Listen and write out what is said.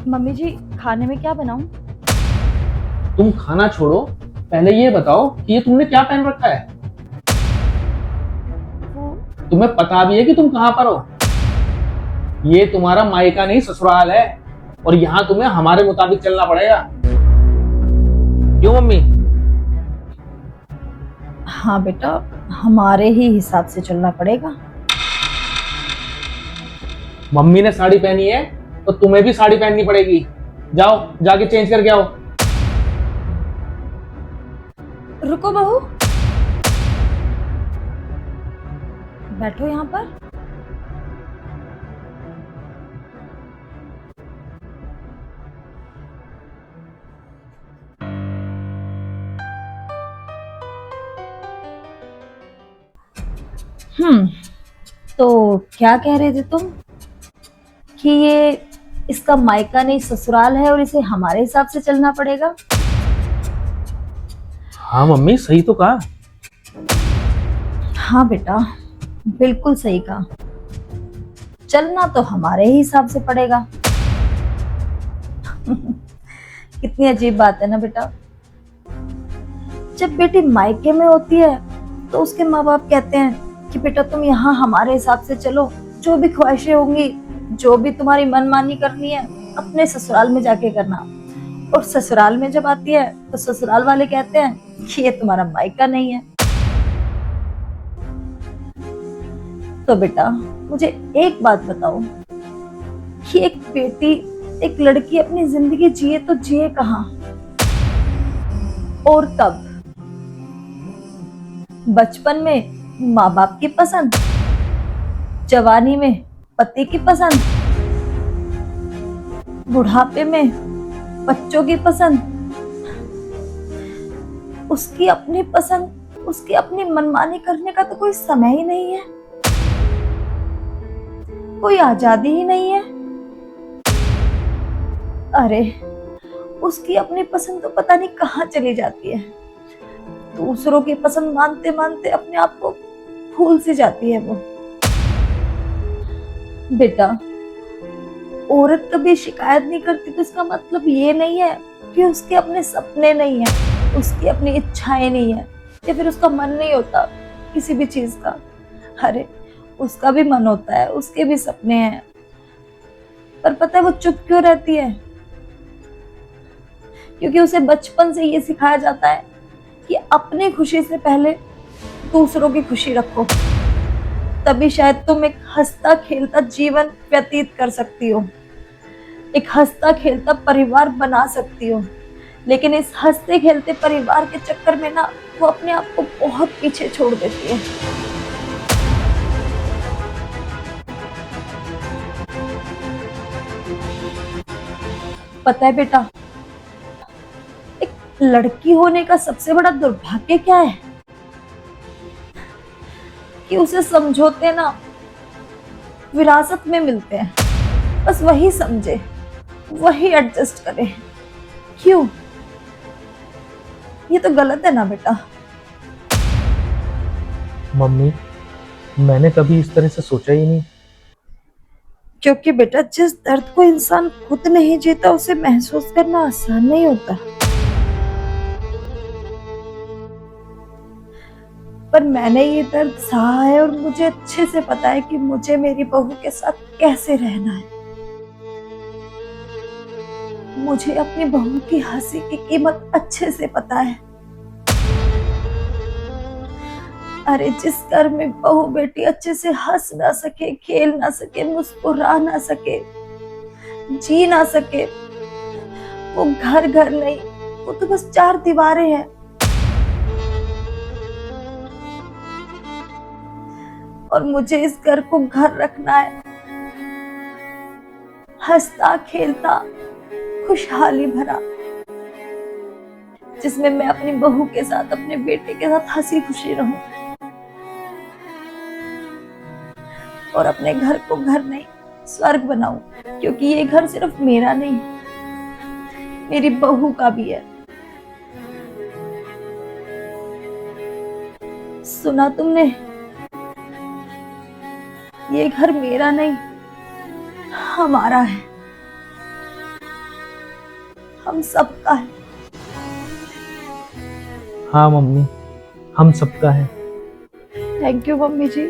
Mummy जी, खाने में क्या बनाऊं? तुम खाना छोड़ो, पहले ये बताओ कि ये तुमने क्या पहन रखा है। वो तुम्हें पता भी है कि तुम कहां पर हो? ये तुम्हारा मायका नहीं ससुराल है, और यहाँ तुम्हें हमारे मुताबिक चलना पड़ेगा। क्यों मम्मी? हाँ बेटा, हमारे ही हिसाब से चलना पड़ेगा। मम्मी ने साड़ी पहनी है तो तुम्हें भी साड़ी पहननी पड़ेगी। जाओ जाके चेंज करके आओ। रुको बहू, बैठो यहाँ पर। हम्म, तो क्या कह रहे थे तुम कि ये इसका मायका नहीं ससुराल है और इसे हमारे हिसाब से चलना पड़ेगा? हाँ मम्मी, सही तो कहा। हाँ बेटा, बिल्कुल सही कहा। चलना तो हमारे ही हिसाब से पड़ेगा। कितनी अजीब बात है ना बेटा। जब बेटी मायके में होती है तो उसके माँ बाप कहते हैं कि बेटा तुम यहाँ हमारे हिसाब से चलो, जो भी ख्वाहिशें होंगी, जो भी तुम्हारी मनमानी करनी है, अपने ससुराल में जाके करना। और ससुराल में जब आती है तो ससुराल वाले कहते हैं कि ये तुम्हारा मायका नहीं है। तो बेटा मुझे एक बात बताओ कि एक बेटी, एक लड़की अपनी जिंदगी जिए तो जिए कहाँ और कब? बचपन में माँ बाप की पसंद, जवानी में पति की पसंद, बुढ़ापे में बच्चों की पसंद। उसकी अपनी पसंद, उसकी अपनी मनमानी करने का तो कोई समय ही नहीं है, कोई आजादी ही नहीं है। अरे उसकी अपनी पसंद तो पता नहीं कहाँ चली जाती है। दूसरों की पसंद मानते मानते अपने आप को भूल सी जाती है वो। बेटा, औरत कभी शिकायत नहीं करती तो इसका मतलब ये नहीं है कि उसके अपने सपने नहीं है, उसकी अपनी इच्छाएं नहीं है, या फिर उसका मन नहीं होता किसी भी चीज का। अरे उसका भी मन होता है, उसके भी सपने हैं। पर पता है वो चुप क्यों रहती है? क्योंकि उसे बचपन से ये सिखाया जाता है कि अपनी खुशी से पहले दूसरों की खुशी रखो, तभी शायद तुम एक हंसता खेलता जीवन व्यतीत कर सकती हो, एक हंसता खेलता परिवार बना सकती हो। लेकिन इस हंसते खेलते परिवार के चक्कर में ना वो अपने आप को बहुत पीछे छोड़ देती है। पता है बेटा, एक लड़की होने का सबसे बड़ा दुर्भाग्य क्या है कि उसे समझौते ना विरासत में मिलते हैं। बस वही समझे, वही एडजस्ट करे। क्यों? ये तो गलत है ना बेटा। मम्मी, मैंने कभी इस तरह से सोचा ही नहीं। क्योंकि बेटा जिस दर्द को इंसान खुद नहीं जीता उसे महसूस करना आसान नहीं होता। पर मैंने ये दर्द सहा है और मुझे अच्छे से पता है कि मुझे मेरी बहू के साथ कैसे रहना है। मुझे अपनी बहू की हंसी की कीमत अच्छे से पता है। अरे जिस घर में बहू बेटी अच्छे से हंस ना सके, खेल ना सके, मुस्कुरा ना सके, जी ना सके, वो घर घर नहीं, वो तो बस चार दीवारें हैं। और मुझे इस घर को घर रखना है, हंसता खेलता, खुशहाली भरा, जिसमें मैं अपनी बहू के साथ, अपने बेटे के साथ हंसी खुशी रहूं। और अपने घर को घर नहीं स्वर्ग बनाऊं, क्योंकि ये घर सिर्फ मेरा नहीं, मेरी बहू का भी है। सुना तुमने? ये घर मेरा नहीं, हमारा है। हम सबका है। हाँ मम्मी, हम सबका है। Thank you mummy ji.